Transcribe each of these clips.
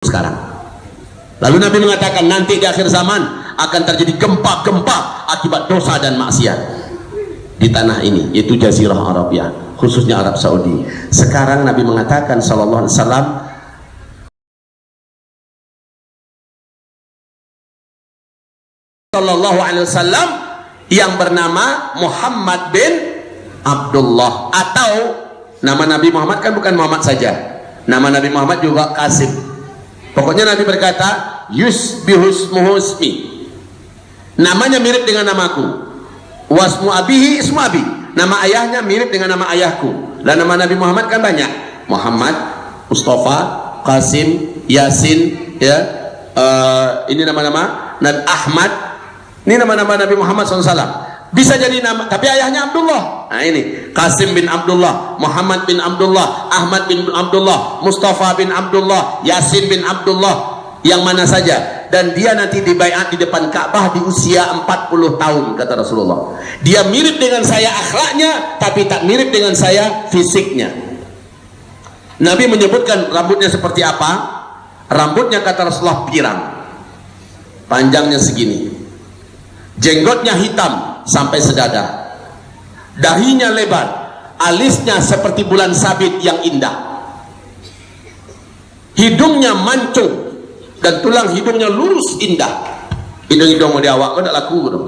sekarang. Lalu Nabi mengatakan nanti di akhir zaman akan terjadi gempa-gempa akibat dosa dan maksiat di tanah ini, yaitu Jazirah Arabia, khususnya Arab Saudi. Sekarang Nabi mengatakan sallallahu alaihi wasallam, yang bernama Muhammad bin Abdullah, atau nama Nabi Muhammad kan bukan Muhammad saja, nama Nabi Muhammad juga Qasim. Pokoknya Nabi berkata yusbihusmuhu ismi, namanya mirip dengan namaku, wasmu abihi ismu abi, nama ayahnya mirip dengan nama ayahku. Dan nama Nabi Muhammad kan banyak, Muhammad, Mustafa, Qasim, Yasin, ya, ini nama-nama, dan Ahmad, ini nama-nama Nabi Muhammad SAW. Bisa jadi nama, tapi ayahnya Abdullah. Nah ini Qasim bin Abdullah, Muhammad bin Abdullah, Ahmad bin Abdullah, Mustafa bin Abdullah, Yasin bin Abdullah, yang mana saja. Dan dia nanti dibaiat di depan Ka'bah di usia 40 tahun, kata Rasulullah. Dia mirip dengan saya akhlaknya, tapi tak mirip dengan saya fisiknya. Nabi menyebutkan rambutnya seperti apa. Rambutnya, kata Rasulullah, pirang, panjangnya segini, jenggotnya hitam sampai sedada, dahinya lebar, alisnya seperti bulan sabit yang indah, hidungnya mancung dan tulang hidungnya lurus indah. Hidung-hidung mau diawak kok tak laku dong.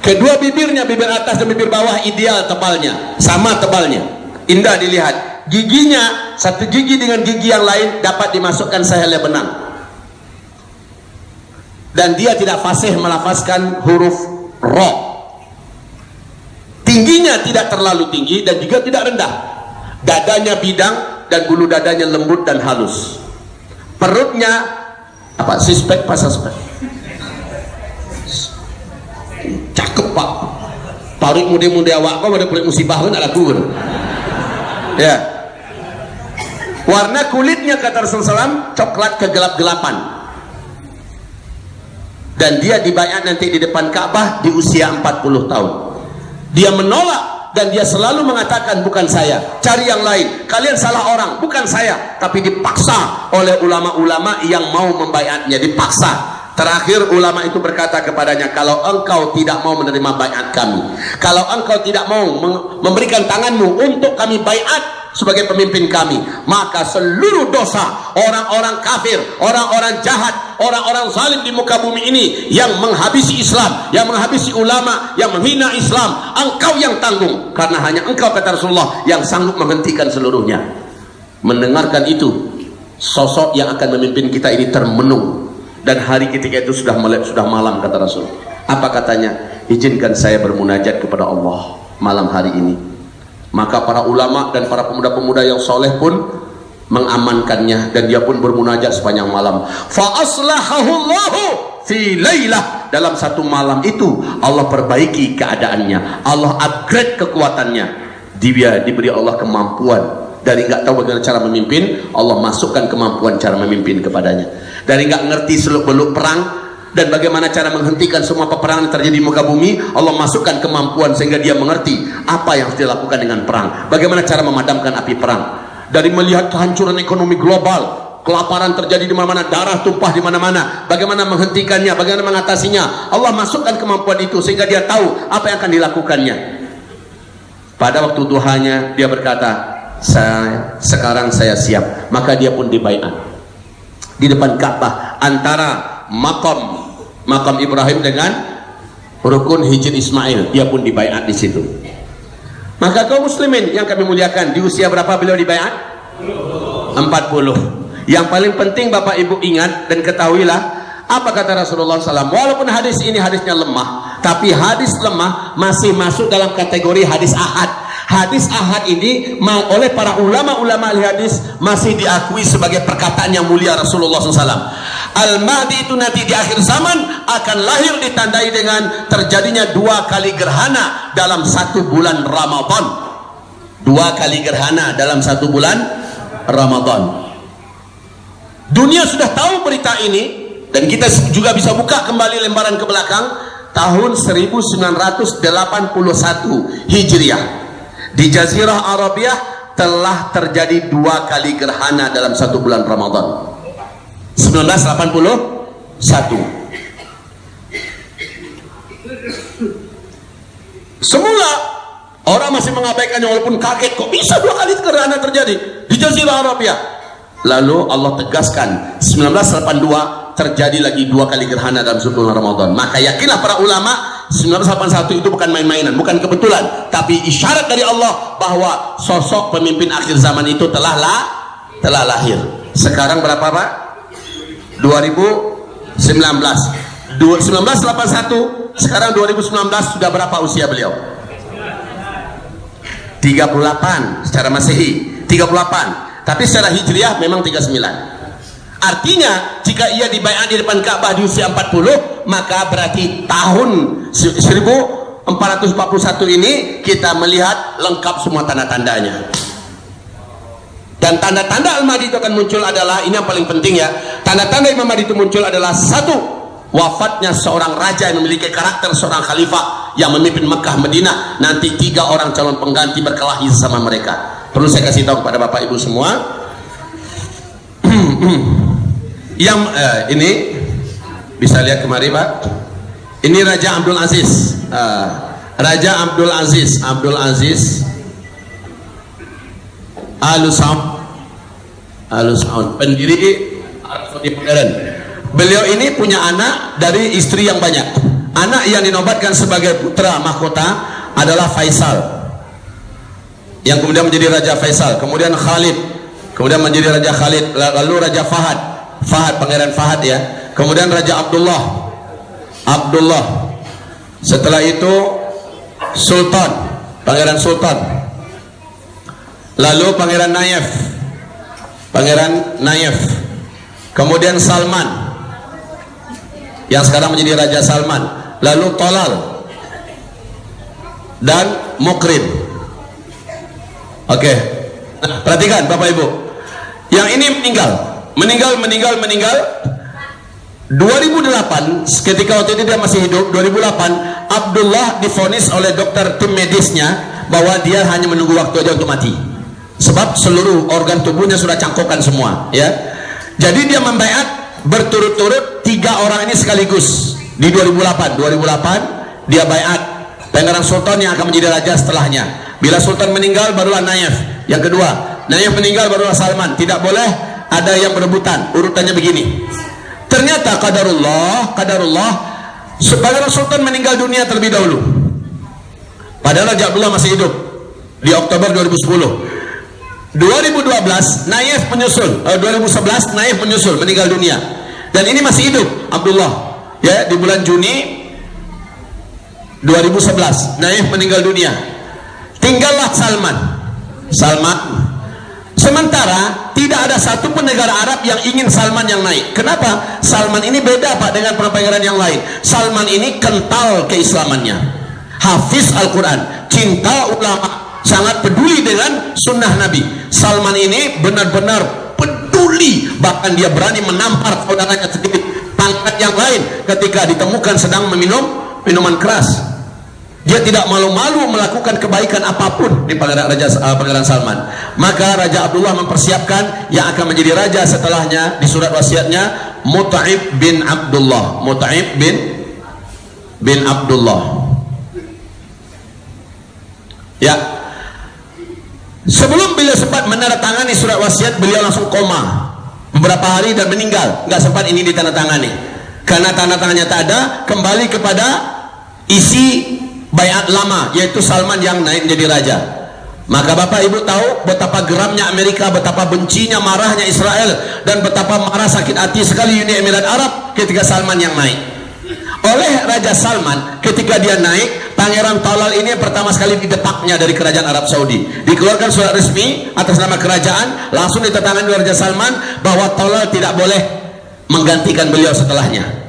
Kedua bibirnya, bibir atas dan bibir bawah ideal tebalnya, sama tebalnya, indah dilihat. Giginya, satu gigi dengan gigi yang lain dapat dimasukkan sehelai benang. Dan dia tidak fasih melafazkan huruf ro. Tingginya tidak terlalu tinggi dan juga tidak rendah. Dadanya bidang dan bulu dadanya lembut dan halus. Perutnya apa? Suspek pas suspek. Cakep pak. Parik muda-muda awak kok ada kulit musibah kan ada kur. Ya. Warna kulitnya, kata Rasulullah SAW, coklat kegelap-gelapan. Dan dia dibaiat nanti di depan Ka'bah di usia 40 tahun. Dia menolak dan dia selalu mengatakan bukan saya, cari yang lain, kalian salah orang, bukan saya. Tapi dipaksa oleh ulama-ulama yang mau membaiatnya, dipaksa. Terakhir ulama itu berkata kepadanya, kalau engkau tidak mau menerima baiat kami, kalau engkau tidak mau memberikan tanganmu untuk kami baiat sebagai pemimpin kami, maka seluruh dosa orang-orang kafir, orang-orang jahat, orang-orang zalim di muka bumi ini yang menghabisi Islam, yang menghabisi ulama, yang menghina Islam, engkau yang tanggung, karena hanya engkau, kata Rasulullah, yang sanggup menghentikan seluruhnya. Mendengarkan itu, sosok yang akan memimpin kita ini termenung. Dan hari ketika itu sudah malam, kata Rasul. Apa katanya? Izinkan saya bermunajat kepada Allah malam hari ini. Maka para ulama dan para pemuda-pemuda yang soleh pun mengamankannya, dan dia pun bermunajat sepanjang malam. Fa aslahahullahu fi lailah, dalam satu malam itu Allah perbaiki keadaannya, Allah upgrade kekuatannya. Dia diberi Allah kemampuan, dari nggak tahu bagaimana cara memimpin, Allah masukkan kemampuan cara memimpin kepadanya. Dari nggak ngerti seluk-beluk perang dan bagaimana cara menghentikan semua peperangan yang terjadi di muka bumi, Allah masukkan kemampuan sehingga dia mengerti apa yang harus dilakukan dengan perang, bagaimana cara memadamkan api perang. Dari melihat kehancuran ekonomi global, kelaparan terjadi di mana-mana, darah tumpah di mana-mana, bagaimana menghentikannya, bagaimana mengatasinya, Allah masukkan kemampuan itu sehingga dia tahu apa yang akan dilakukannya. Pada waktu duhanya dia berkata, sekarang saya siap. Maka dia pun dibaiat di depan Ka'bah, antara makam Ibrahim dengan rukun Hijr Ismail. Dia pun dibaiat di situ. Maka kaum muslimin yang kami muliakan, di usia berapa beliau dibaiat? 40. Yang paling penting Bapak Ibu ingat dan ketahuilah apa kata Rasulullah SAW. Walaupun hadis ini hadisnya lemah, tapi hadis lemah masih masuk dalam kategori hadis ahad. Hadis ahad ini oleh para ulama-ulama ahli hadis masih diakui sebagai perkataan yang mulia Rasulullah SAW. Al-Mahdi itu nanti di akhir zaman akan lahir ditandai dengan terjadinya 2 kali gerhana dalam 1 bulan Ramadan. 2 kali gerhana dalam 1 bulan Ramadan. Dunia sudah tahu berita ini, dan kita juga bisa buka kembali lembaran ke belakang, tahun 1981 Hijriah. Di Jazirah Arabia telah terjadi 2 kali gerhana dalam 1 bulan Ramadan. 1981. Semula orang masih mengabaikannya walaupun kaget, kok bisa 2 kali gerhana terjadi di Jazirah Arabia. Lalu Allah tegaskan 1982 terjadi lagi 2 kali gerhana dalam 1 bulan Ramadan. Maka yakinlah para ulama 1981 itu bukan main-mainan, bukan kebetulan, tapi isyarat dari Allah bahwa sosok pemimpin akhir zaman itu telah lahir. Sekarang berapa Pak? 2019. 1981, sekarang 2019, sudah berapa usia beliau? 38 secara Masehi, 38. Tapi secara Hijriah memang 39. Artinya jika ia dibaiat di depan Ka'bah di usia 40, maka berarti tahun 1441 ini kita melihat lengkap semua tanda-tandanya. Dan tanda-tanda Al-Mahdi itu akan muncul adalah, ini yang paling penting ya, tanda-tanda Imam Mahdi itu muncul adalah 1, wafatnya seorang raja yang memiliki karakter seorang khalifah yang memimpin Mekah Madinah. Nanti 3 orang calon pengganti berkelahi sama mereka. Perlu saya kasih tahu kepada Bapak Ibu semua, yang ini bisa lihat kemari Pak, ini Raja Abdul Aziz, Raja Abdul Aziz Al Saud, pendiri Arab Saudi modern. Beliau ini punya anak dari istri yang banyak. Anak yang dinobatkan sebagai putra mahkota adalah Faisal, yang kemudian menjadi Raja Faisal, kemudian Khalid, kemudian menjadi Raja Khalid, lalu Raja Fahad, Pangeran Fahad ya, kemudian Raja Abdullah, setelah itu Sultan, Pangeran Sultan, lalu Pangeran Nayef, kemudian Salman, yang sekarang menjadi Raja Salman, lalu Tolal dan Mukrim. Oke, nah, perhatikan Bapak Ibu, yang ini meninggal 2008, ketika waktu itu dia masih hidup. 2008 Abdullah divonis oleh dokter tim medisnya bahwa dia hanya menunggu waktu aja untuk mati, sebab seluruh organ tubuhnya sudah cangkokan semua ya. Jadi dia membaiat berturut-turut 3 orang ini sekaligus di 2008 dia baiat Pangeran Sultan yang akan menjadi raja setelahnya. Bila Sultan meninggal barulah Nayef, yang kedua Nayef meninggal barulah Salman. Tidak boleh ada yang berebutan, urutannya begini. Ternyata qadarullah Pangeran Sultan meninggal dunia terlebih dahulu, padahal Raja Abdullah masih hidup di Oktober 2010. 2012 Nayef menyusul, 2011 Nayef menyusul meninggal dunia, dan ini masih hidup Abdullah ya. Di bulan Juni 2011 Nayef meninggal dunia, tinggallah Salman. Sementara tidak ada satupun negara Arab yang ingin Salman yang naik. Kenapa? Salman ini beda Pak dengan pangeran yang lain. Salman ini kental keislamannya, hafiz Al-Quran, cinta ulama, sangat peduli dengan sunnah Nabi. Salman ini benar-benar peduli, bahkan dia berani menampar saudaranya sendiri, pangkat yang lain, ketika ditemukan sedang meminum minuman keras. Dia tidak malu-malu melakukan kebaikan apapun di Pangeran Salman. Maka Raja Abdullah mempersiapkan yang akan menjadi raja setelahnya. Di surat wasiatnya Mut'ib bin Abdullah, bin Abdullah ya. Sebelum beliau sempat menandatangani surat wasiat, beliau langsung koma beberapa hari dan meninggal. Nggak sempat ini ditandatangani karena tanda tangannya tak ada. Kembali kepada isi baiat lama, yaitu Salman yang naik menjadi raja. Maka Bapak Ibu tahu betapa geramnya Amerika, betapa bencinya, marahnya Israel, dan betapa marah sakit hati sekali Uni Emirat Arab ketika Salman yang naik. Oleh Raja Salman, ketika dia naik, Pangeran Talal ini pertama sekali didepaknya dari kerajaan Arab Saudi. Dikeluarkan surat resmi atas nama kerajaan, langsung ditandatangani oleh Raja Salman bahwa Talal tidak boleh menggantikan beliau setelahnya.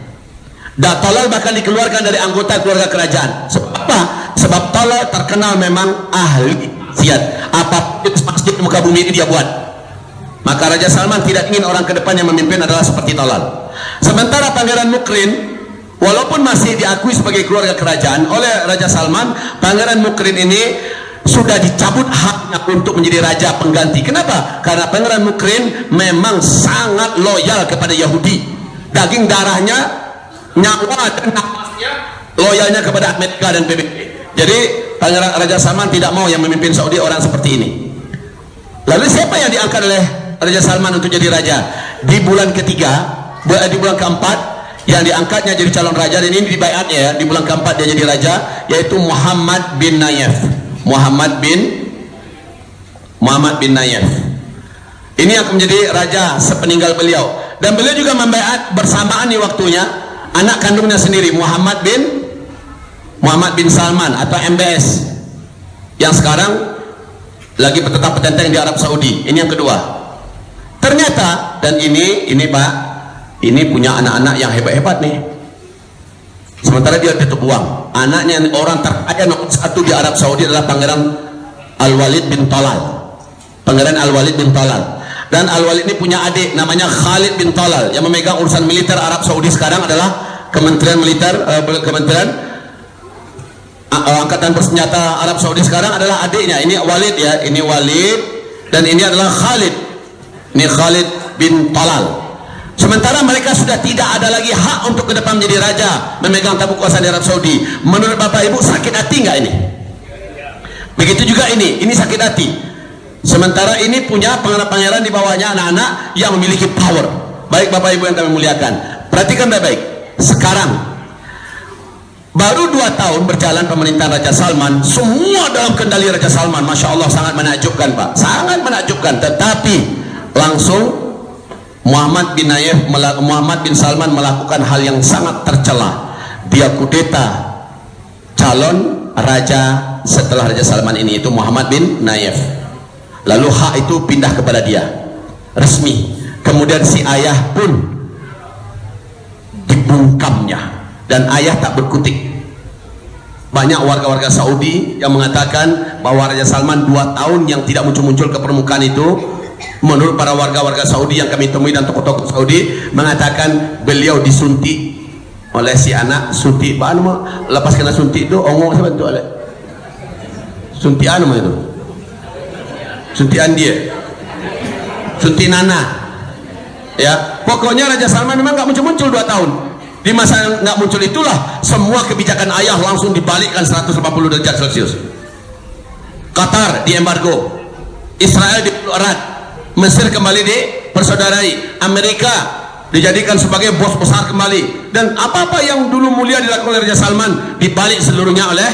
Dan Talal bahkan dikeluarkan dari anggota keluarga kerajaan. Sebab apa? Sebab Talal terkenal memang ahli maksiat. Apa masjid di muka bumi ini dia buat. Maka Raja Salman tidak ingin orang ke depan yang memimpin adalah seperti Talal. Sementara Pangeran Mukrin, walaupun masih diakui sebagai keluarga kerajaan oleh Raja Salman, Pangeran Mukrin ini sudah dicabut haknya untuk menjadi raja pengganti. Kenapa? Karena Pangeran Mukrin memang sangat loyal kepada Yahudi. Daging darahnya, nyawa dan nafasnya loyalnya kepada Amerika dan PBB. Jadi Pangeran Raja Salman tidak mau yang memimpin Saudi orang seperti ini. Lalu siapa yang diangkat oleh Raja Salman untuk jadi raja? Di bulan ketiga, di bulan keempat, yang diangkatnya jadi calon raja, dan ini dibaiatnya ya, di bulan keempat dia jadi raja, yaitu Muhammad bin Nayef. Muhammad bin Nayef. Ini yang menjadi raja sepeninggal beliau. Dan beliau juga membaiat bersamaan di waktunya anak kandungnya sendiri, Muhammad bin Salman atau MBS, yang sekarang lagi bertetap petenteng di Arab Saudi. Ini yang kedua. Ternyata, dan ini Pak, ini punya anak-anak yang hebat-hebat nih. Sementara dia tutup uang. Anaknya orang terkaya nomor satu di Arab Saudi adalah Pangeran Al-Walid bin Talal. Pangeran Al-Walid bin Talal. Dan Al-Walid ini punya adik namanya Khalid bin Talal, yang memegang urusan militer Arab Saudi sekarang adalah Kementerian Militer, Kementerian Angkatan Bersenjata Arab Saudi sekarang adalah adiknya. Ini Walid ya, ini Walid, dan ini adalah Khalid. Ini Khalid bin Talal. Sementara mereka sudah tidak ada lagi hak untuk ke depan menjadi raja, memegang tabuk kuasa di Arab Saudi. Menurut Bapak Ibu sakit hati nggak ini? Begitu juga ini sakit hati. Sementara ini punya pangeran-pangeran di bawahnya anak-anak yang memiliki power. Baik Bapak Ibu yang kami muliakan, perhatikan baik-baik. Sekarang baru 2 tahun berjalan pemerintahan Raja Salman, semua dalam kendali Raja Salman. Masya Allah, sangat menakjubkan Pak, sangat menakjubkan. Tetapi langsung Muhammad bin Salman melakukan hal yang sangat tercela. Dia kudeta calon raja setelah Raja Salman ini, itu Muhammad bin Nayef. Lalu hak itu pindah kepada dia resmi. Kemudian si ayah pun dibungkamnya, dan ayah tak berkutik. Banyak warga-warga Saudi yang mengatakan bahwa Raja Salman 2 tahun yang tidak muncul-muncul ke permukaan itu, menurut para warga-warga Saudi yang kami temui dan tokoh-tokoh Saudi, mengatakan beliau disuntik oleh si anak. Suntik apa anu, lepas kena suntik itu ongong siapa itu oleh suntik anu itu, suntian dia, suntik nana ya. Pokoknya Raja Salman memang nggak muncul-muncul 2 tahun. Di masa yang nggak muncul itulah semua kebijakan ayah langsung dibalikkan 180 derajat Celcius. Qatar diembargo, Israel dipeluk erat, Mesir kembali dipersaudarai, Amerika dijadikan sebagai bos besar kembali, dan apa-apa yang dulu mulia dilakukan oleh Raja Salman dibalik seluruhnya oleh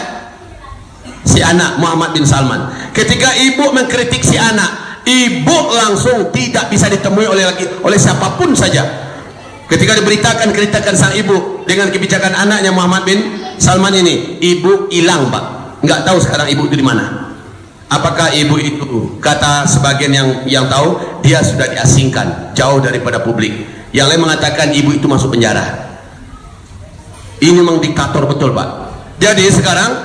si anak Muhammad bin Salman. Ketika ibu mengkritik si anak, ibu langsung tidak bisa ditemui oleh siapapun saja. Ketika diberitakan kritikan sang ibu dengan kebijakan anaknya Muhammad bin Salman ini, ibu hilang Pak, nggak tahu sekarang ibu itu di mana. Apakah ibu itu, kata sebagian yang tahu, dia sudah diasingkan jauh daripada publik. Yang lain mengatakan ibu itu masuk penjara. Ini memang diktator betul Pak. Jadi sekarang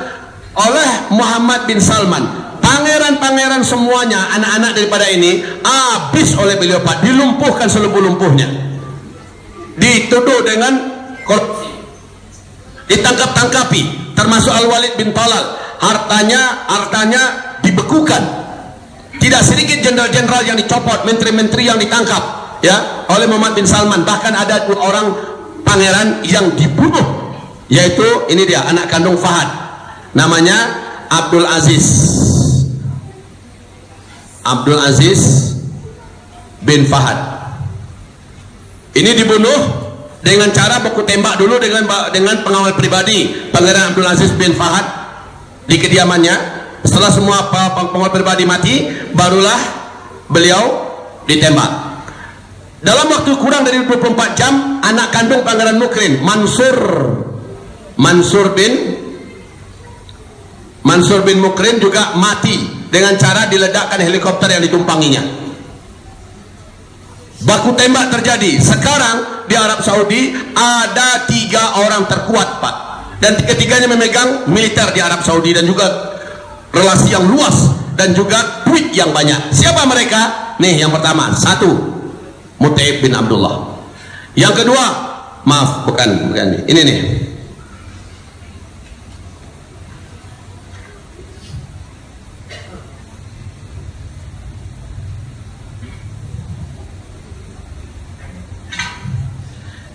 oleh Muhammad bin Salman, pangeran-pangeran semuanya, anak-anak daripada ini habis oleh beliau Pak, dilumpuhkan selumpuh-lumpuhnya, dituduh dengan korupsi, ditangkap-tangkapi, termasuk Al-Walid bin Talal. Hartanya dibekukan. Tidak sedikit jenderal-jenderal yang dicopot, menteri-menteri yang ditangkap ya oleh Muhammad bin Salman. Bahkan ada 2 orang pangeran yang dibunuh, yaitu ini dia anak kandung Fahad, namanya Abdul Aziz bin Fahad. Ini dibunuh dengan cara baku tembak dulu dengan pengawal pribadi Pangeran Abdul Aziz bin Fahad di kediamannya. Setelah semua pengawal pribadi mati, barulah beliau ditembak. Dalam waktu kurang dari 24 jam, anak kandung Pangeran Mukrin, Mansur bin Mukrin juga mati dengan cara diledakkan helikopter yang ditumpanginya. Baku tembak terjadi. Sekarang di Arab Saudi ada 3 orang terkuat Pak, dan ketiganya memegang militer di Arab Saudi dan juga relasi yang luas dan juga duit yang banyak. Siapa mereka? Nih, yang pertama, 1, Mutaib bin Abdullah. Yang kedua, maaf, bukan ini nih,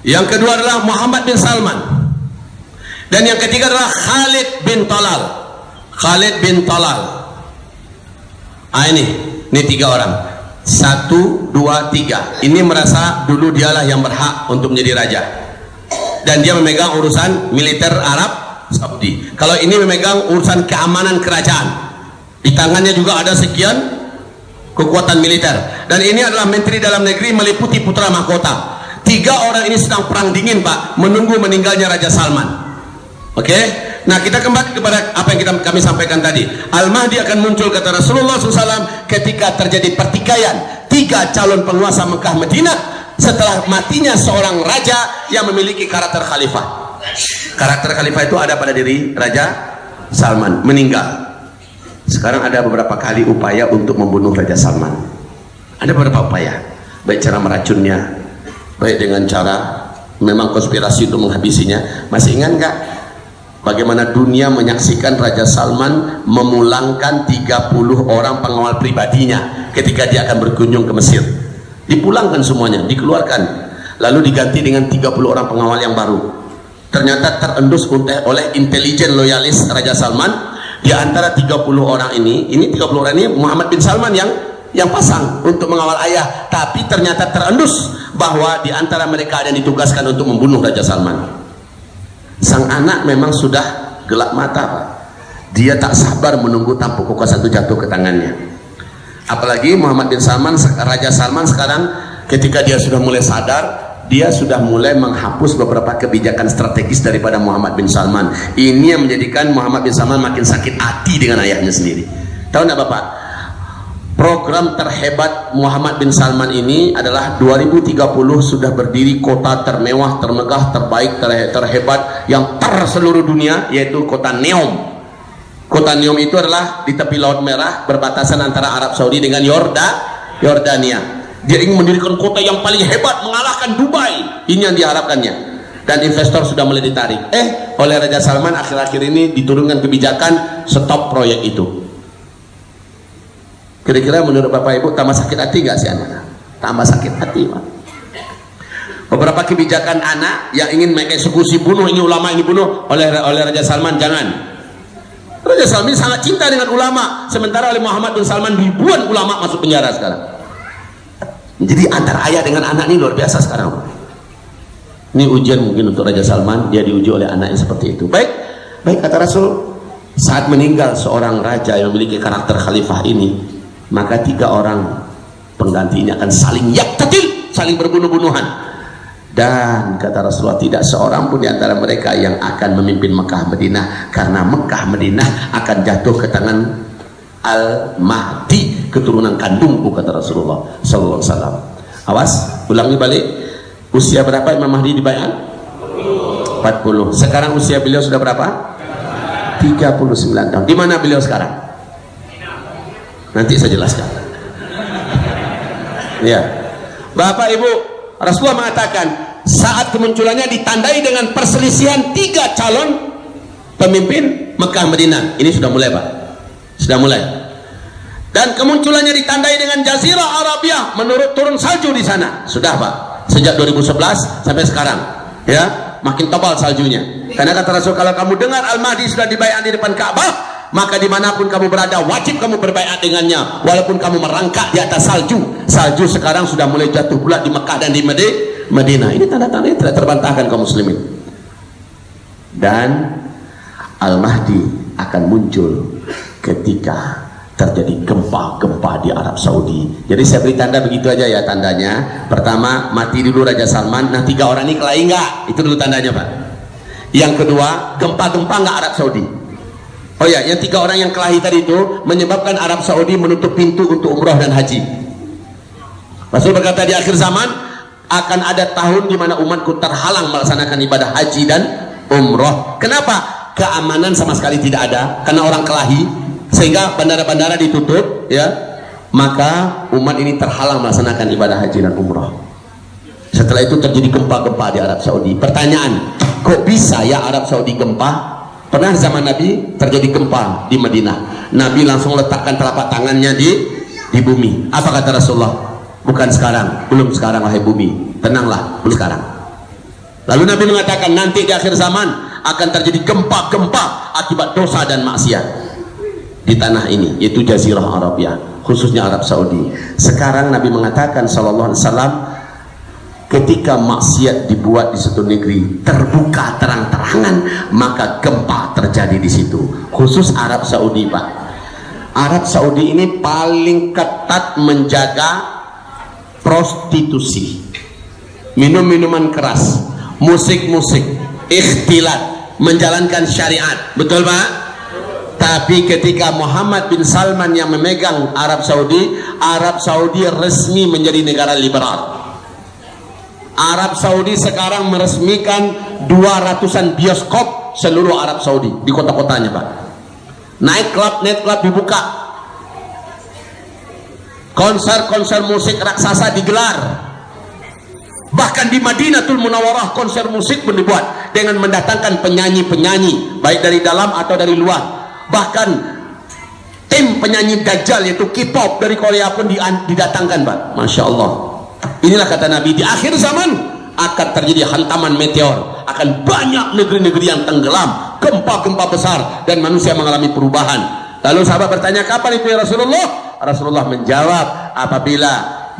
Yang kedua adalah Muhammad bin Salman. Dan yang ketiga adalah Khalid bin Talal. Khalid bin Talal. Ini 3 orang. 1, 2, 3. Ini merasa dulu dialah yang berhak untuk menjadi raja. Dan dia memegang urusan militer Arab Saudi. Kalau ini memegang urusan keamanan kerajaan. Di tangannya juga ada sekian kekuatan militer. Dan ini adalah menteri dalam negeri meliputi putra mahkota. 3 orang ini sedang perang dingin, Pak, menunggu meninggalnya Raja Salman. Oke? Nah, kita kembali kepada apa yang kami sampaikan tadi. Al-Mahdi akan muncul, kata Rasulullah SAW, ketika terjadi pertikaian 3 calon penguasa Mekah Madinah setelah matinya seorang raja yang memiliki karakter khalifah. Karakter khalifah itu ada pada diri Raja Salman, meninggal. Sekarang ada beberapa kali upaya untuk membunuh Raja Salman. Ada beberapa upaya, baik cara meracunnya, baik dengan cara memang konspirasi untuk menghabisinya. Masih ingat nggak bagaimana dunia menyaksikan Raja Salman memulangkan 30 orang pengawal pribadinya ketika dia akan berkunjung ke Mesir? Dipulangkan semuanya, dikeluarkan, lalu diganti dengan 30 orang pengawal yang baru. Ternyata terendus oleh intelijen loyalis Raja Salman. Di antara 30 orang ini 30 orang ini Muhammad bin Salman yang pasang untuk mengawal ayah, tapi ternyata terendus bahwa di antara mereka ada yang ditugaskan untuk membunuh Raja Salman. Sang anak memang sudah gelap mata, Pak. Dia tak sabar menunggu tampuk kekuasaan itu jatuh ke tangannya. Apalagi Muhammad bin Salman, Raja Salman sekarang ketika dia sudah mulai sadar, dia sudah mulai menghapus beberapa kebijakan strategis daripada Muhammad bin Salman. Ini yang menjadikan Muhammad bin Salman makin sakit hati dengan ayahnya sendiri. Tahu enggak Bapak? Program terhebat Muhammad bin Salman ini adalah 2030 sudah berdiri kota termewah, termegah, terbaik, terhebat yang seluruh dunia, yaitu kota Neom. Kota Neom itu adalah di tepi Laut Merah, berbatasan antara Arab Saudi dengan Yordania. Dia ingin mendirikan kota yang paling hebat, mengalahkan Dubai. Ini yang diharapkannya. Dan investor sudah mulai ditarik. Oleh Raja Salman akhir-akhir ini diturunkan kebijakan stop proyek itu. Kira-kira menurut Bapak Ibu tambah sakit hati gak sih anak? Tambah sakit hati, Pak. Beberapa kebijakan anak yang ingin mengeksekusi, bunuh ini ulama, ini bunuh, oleh Raja Salman, jangan. Raja Salman sangat cinta dengan ulama, sementara oleh Muhammad bin Salman ribuan ulama masuk penjara sekarang. Jadi antara ayah dengan anak ini luar biasa sekarang. Ini ujian mungkin untuk Raja Salman, dia diuji oleh anaknya seperti itu. Baik kata Rasul, saat meninggal seorang raja yang memiliki karakter khalifah ini, maka 3 orang penggantinya akan saling yaktatil, saling berbunuh-bunuhan. Dan kata Rasulullah, tidak seorang pun di antara mereka yang akan memimpin Mekah Madinah, karena Mekah Madinah akan jatuh ke tangan Al-Mahdi, keturunan kandungku, kata Rasulullah sallallahu alaihi wasallam. Awas, ulangi balik. Usia berapa Imam Mahdi dibayar? 40. Sekarang usia beliau sudah berapa? 39 tahun. Di mana beliau sekarang? Nanti saya jelaskan. Ya. Bapak Ibu, Rasulullah mengatakan saat kemunculannya ditandai dengan perselisihan 3 calon pemimpin Mekah Madinah. Ini sudah mulai, Pak. Sudah mulai. Dan kemunculannya ditandai dengan Jazirah Arabia, menurut turun salju di sana. Sudah, Pak. Sejak 2011 sampai sekarang. Ya, makin tebal saljunya. Karena kata Rasul, kalau kamu dengar Al-Mahdi sudah dibayat di depan Ka'bah, maka dimanapun kamu berada wajib kamu berbayat dengannya, walaupun kamu merangkak di atas salju. Salju sekarang sudah mulai jatuh pula di Mekah dan di Madinah. Ini tanda-tanda yang tidak terbantahkan kaum muslimin. Dan Al-Mahdi akan muncul ketika terjadi gempa-gempa di Arab Saudi. Jadi saya beri tanda begitu aja ya tandanya. Pertama, mati dulu Raja Salman. Nah, 3 orang ini kelahi enggak? Itu dulu tandanya, Pak. Yang kedua, gempa-gempa enggak Arab Saudi? Oh ya, yang 3 orang yang kelahi tadi itu menyebabkan Arab Saudi menutup pintu untuk umrah dan haji. Rasul berkata di akhir zaman akan ada tahun di mana umatku terhalang melaksanakan ibadah haji dan umrah. Kenapa? Keamanan sama sekali tidak ada karena orang kelahi, sehingga bandara-bandara ditutup, ya. Maka umat ini terhalang melaksanakan ibadah haji dan umrah. Setelah itu terjadi gempa-gempa di Arab Saudi. Pertanyaan, kok bisa ya Arab Saudi gempa? Pernah zaman Nabi terjadi gempa di Madinah. Nabi langsung letakkan telapak tangannya di bumi. Apa kata Rasulullah? Bukan sekarang, belum sekarang wahai bumi. Tenanglah, belum sekarang. Lalu Nabi mengatakan nanti di akhir zaman akan terjadi gempa-gempa akibat dosa dan maksiat di tanah ini, yaitu Jazirah Arabia, khususnya Arab Saudi. Sekarang Nabi mengatakan sallallahu alaihi wasallam, ketika maksiat dibuat di suatu negeri terbuka terang-terangan, maka gempa terjadi di situ, khusus Arab Saudi, Pak. Arab Saudi ini paling ketat menjaga prostitusi, minum-minuman keras, musik-musik, ikhtilat, menjalankan syariat. Betul, Pak? Tapi ketika Muhammad bin Salman yang memegang Arab Saudi resmi menjadi negara liberal. Arab Saudi sekarang meresmikan 200-an bioskop seluruh Arab Saudi di kota-kotanya, Pak. Night club dibuka, konser musik raksasa digelar. Bahkan di Madinatul Munawwarah konser musik pun dibuat dengan mendatangkan penyanyi-penyanyi baik dari dalam atau dari luar. Bahkan tim penyanyi Dajjal yaitu K-pop dari Korea pun didatangkan, Pak. Masya Allah. Inilah kata Nabi, di akhir zaman akan terjadi hantaman meteor, akan banyak negeri-negeri yang tenggelam, gempa-gempa besar, dan manusia mengalami perubahan. Lalu sahabat bertanya, kapan itu ya Rasulullah? Rasulullah menjawab, apabila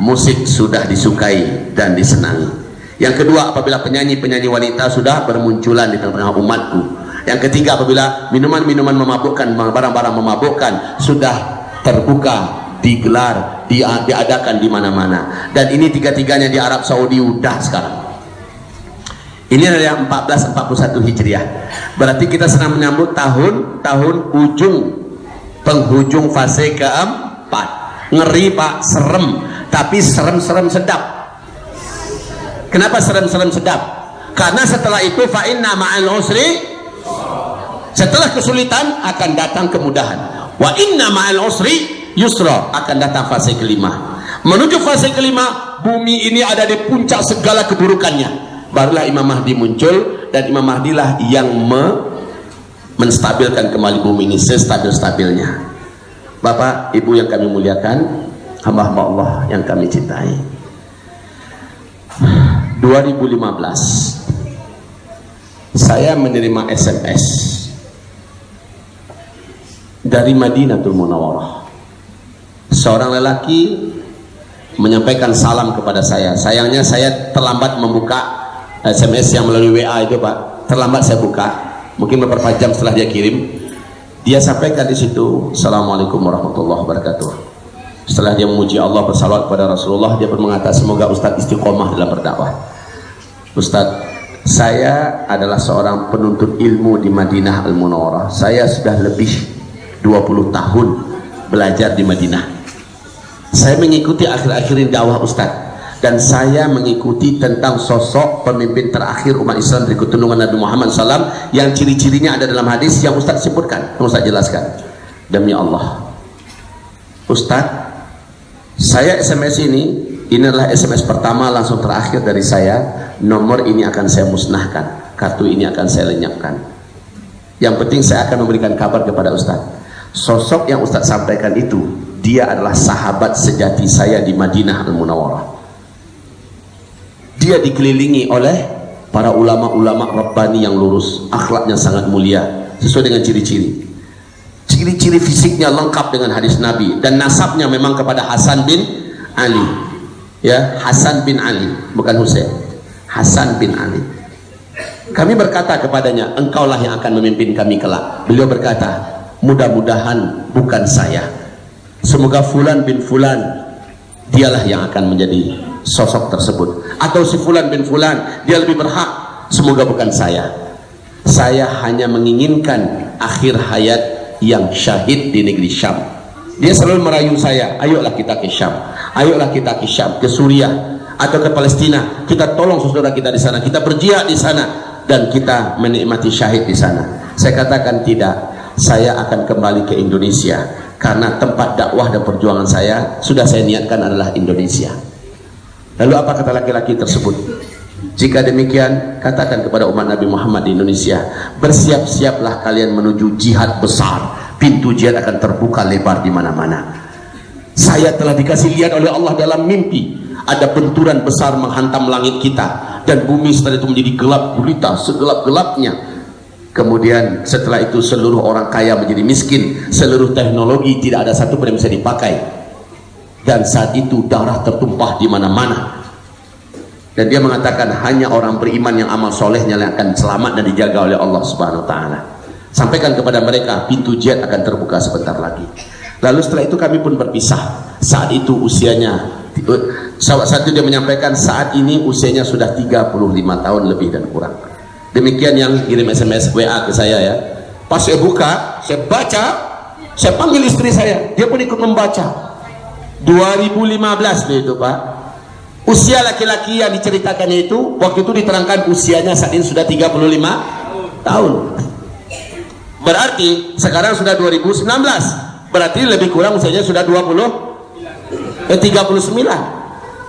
musik sudah disukai dan disenangi. Yang kedua, apabila penyanyi-penyanyi wanita sudah bermunculan di tengah-tengah umatku. Yang ketiga, apabila minuman-minuman memabukkan, barang-barang memabukkan sudah terbuka, digelar, diadakan di mana-mana. Dan ini tiga-tiganya di Arab Saudi udah sekarang. Ini adalah 1441 Hijriah. Berarti kita sedang menyambut tahun penghujung fase keempat. Ngeri, Pak, serem, tapi serem-serem sedap. Kenapa serem-serem sedap? Karena setelah itu fa inna ma'al usri, setelah kesulitan akan datang kemudahan. Wa inna ma'al usri yusra, akan datang fase kelima. Menuju fase kelima, bumi ini ada di puncak segala keburukannya. Barulah Imam Mahdi muncul, dan Imam Mahdi lah yang menstabilkan kembali bumi ini sestabil-stabilnya. Bapak, Ibu yang kami muliakan, hamba-hamba Allah yang kami cintai. 2015 saya menerima SMS dari Madinatul Munawwarah. Seorang lelaki menyampaikan salam kepada saya. Sayangnya saya terlambat membuka SMS yang melalui WA itu, Pak. Terlambat saya buka, mungkin beberapa jam setelah dia kirim. Dia sampaikan di situ, Assalamualaikum warahmatullahi wabarakatuh. Setelah dia memuji Allah, bersalawat kepada Rasulullah, dia pun mengatakan, semoga Ustadz istiqomah dalam berdakwah. Ustadz, saya adalah seorang penuntut ilmu di Madinah Al-Munawwarah. Saya sudah lebih 20 tahun belajar di Madinah. Saya mengikuti akhir-akhirin dakwah Ustadz, dan saya mengikuti tentang sosok pemimpin terakhir umat Islam berikut tuntunan Nabi Muhammad SAW, yang ciri-cirinya ada dalam hadis yang Ustadz sebutkan, yang Ustadz jelaskan. Demi Allah, Ustadz, saya SMS ini adalah SMS pertama langsung terakhir dari saya. Nomor ini akan saya musnahkan, kartu ini akan saya lenyapkan. Yang penting saya akan memberikan kabar kepada Ustadz, sosok yang Ustadz sampaikan itu, dia adalah sahabat sejati saya di Madinah Al-Munawwarah. Dia dikelilingi oleh para ulama-ulama Rabbani yang lurus, akhlaknya sangat mulia, sesuai dengan ciri-ciri. Ciri-ciri fisiknya lengkap dengan hadis Nabi, dan nasabnya memang kepada Hasan bin Ali. Ya, Hasan bin Ali, bukan Husain. Hasan bin Ali. Kami berkata kepadanya, engkaulah yang akan memimpin kami kelak. Beliau berkata, mudah-mudahan bukan saya. Semoga fulan bin fulan dialah yang akan menjadi sosok tersebut, atau si fulan bin fulan dia lebih berhak, semoga bukan saya. Saya hanya menginginkan akhir hayat yang syahid di negeri Syam. Dia selalu merayu saya, ayolah kita ke Syam, ayolah kita ke Syam, ke Suriah atau ke Palestina, kita tolong saudara kita di sana, kita berjihad di sana, dan kita menikmati syahid di sana. Saya katakan tidak, saya akan kembali ke Indonesia, karena tempat dakwah dan perjuangan saya sudah saya niatkan adalah Indonesia. Lalu apa kata laki-laki tersebut? Jika demikian, katakan kepada umat Nabi Muhammad di Indonesia, bersiap-siaplah kalian menuju jihad besar. Pintu jihad akan terbuka lebar di mana-mana. Saya telah dikasih lihat oleh Allah dalam mimpi, ada benturan besar menghantam langit kita, dan bumi setelah itu menjadi gelap gulita, segelap-gelapnya. Kemudian setelah itu seluruh orang kaya menjadi miskin, seluruh teknologi tidak ada satu pun yang bisa dipakai, dan saat itu darah tertumpah di mana-mana. Dan dia mengatakan hanya orang beriman yang amal solehnya yang akan selamat dan dijaga oleh Allah Subhanahu wa Ta'ala. Sampaikan kepada mereka pintu jihad akan terbuka sebentar lagi. Lalu setelah itu kami pun berpisah. Saat itu usianya, saat itu dia menyampaikan saat ini usianya sudah 35 tahun lebih dan kurang. Demikian yang kirim SMS WA ke saya ya. Pas saya buka, saya baca, saya panggil istri saya, dia pun ikut membaca. 2015 itu Pak. Usia laki-laki yang diceritakannya itu waktu itu diterangkan usianya saat ini sudah 35 tahun. Berarti sekarang sudah 2019. Berarti lebih kurang usianya sudah 39.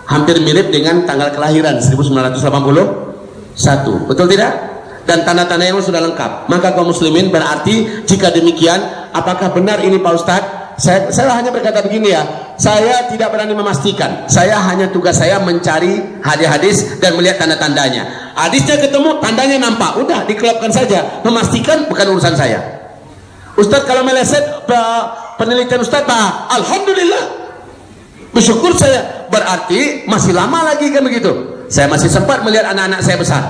Hampir mirip dengan tanggal kelahiran 1981. Betul tidak? Dan tanda-tanda yang sudah lengkap. Maka kaum muslimin, berarti jika demikian, apakah benar ini Pak Ustadz? Saya hanya berkata begini ya, saya tidak berani memastikan. Saya hanya tugas saya mencari hadis-hadis dan melihat tanda-tandanya. Hadisnya ketemu, tandanya nampak, udah dikelopkan saja. Memastikan bukan urusan saya. Ustadz kalau meleset penelitian Ustadz, alhamdulillah, bersyukur saya. Berarti masih lama lagi kan begitu. Saya masih sempat melihat anak-anak saya besar.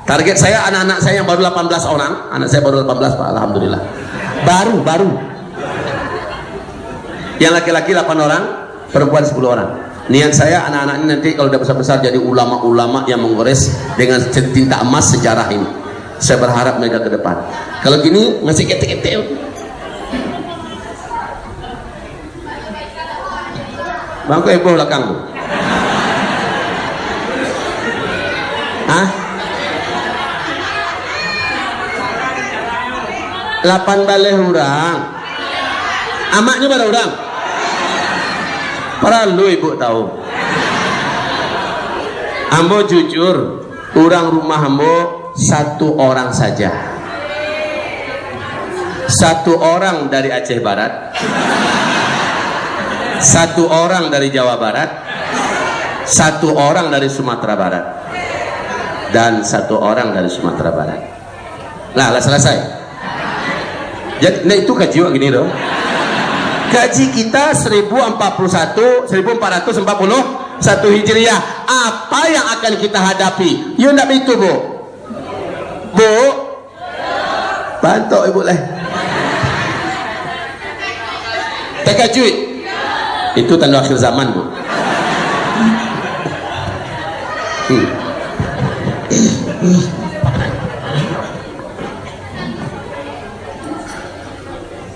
Target saya anak-anak saya yang baru 18 orang. Anak saya baru 18 Pak, alhamdulillah. Baru. Yang laki-laki 8 orang, perempuan 10 orang. Niat saya anak-anak ini nanti kalau udah besar-besar jadi ulama-ulama yang menggores dengan tinta emas sejarah ini. Saya berharap mereka ke depan. Kalau gini masih ketek-ketek. Bangku ibu belakang bu. Hah? 8 baleh orang. Amaknya pada orang. Para lu ibu tahu. Ambo jujur, orang rumah ambo 1 orang saja. 1 orang dari Aceh Barat, 1 orang dari Jawa Barat, 1 orang dari Sumatera Barat, dan 1 orang dari Sumatera Barat. Lah selesai. Jadi nah itu kaji gini loh. Gaji kita 1441 Hijriah. Apa yang akan kita hadapi? Yuk nak itu bu. Bu, bantu ibu lah. Tekajui. Itu tanda akhir zaman bu.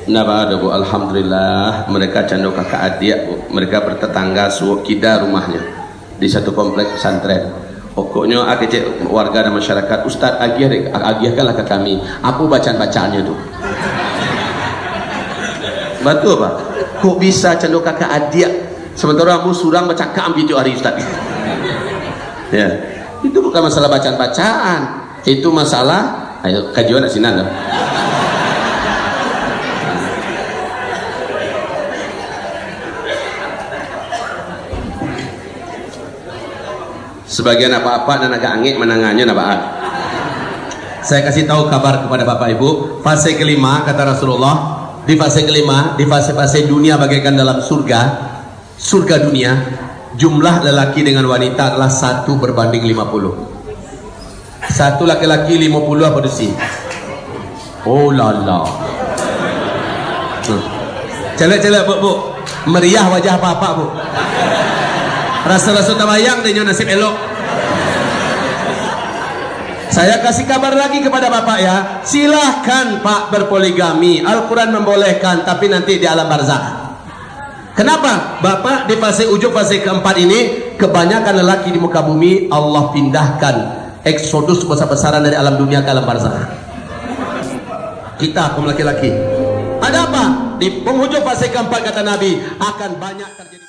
Nah ada bu, alhamdulillah mereka cando kakak adik bu, mereka bertetangga suwok kida rumahnya di satu kompleks pesantren. Pokoknya akecek warga dan masyarakat, Ustadz agihkanlah ke kami apa bacaan-bacaannya tuh. Betul pak, kok bisa cando kakak adik sementara kamu surang baca keambil itu hari Ustadz. Ya, itu bukan masalah bacaan-bacaan, itu masalah ayo kajian asinan loh. Sebagian apa-apa dan agak angin menangannya nabaan. Saya kasih tahu kabar kepada Bapak Ibu, fase kelima kata Rasulullah, di fase kelima, di fase-fase dunia bagaikan dalam surga dunia, jumlah lelaki dengan wanita adalah 1 berbanding 50. 1 laki-laki 50 apa desi? Oh lala. Celek-celek bu, meriah wajah Bapak bu. Rasa-rasa tabayang dengan nasib elok. Saya kasih kabar lagi kepada Bapak ya, silahkan Pak berpoligami. Al-Quran membolehkan, tapi nanti di alam barzakh. Kenapa? Bapak di fase ujung, fase keempat ini, kebanyakan lelaki di muka bumi Allah pindahkan eksodus besar-besaran dari alam dunia ke alam barzakh. Kita kaum laki-laki, ada apa? Di penghujung fase keempat kata Nabi akan banyak terjadi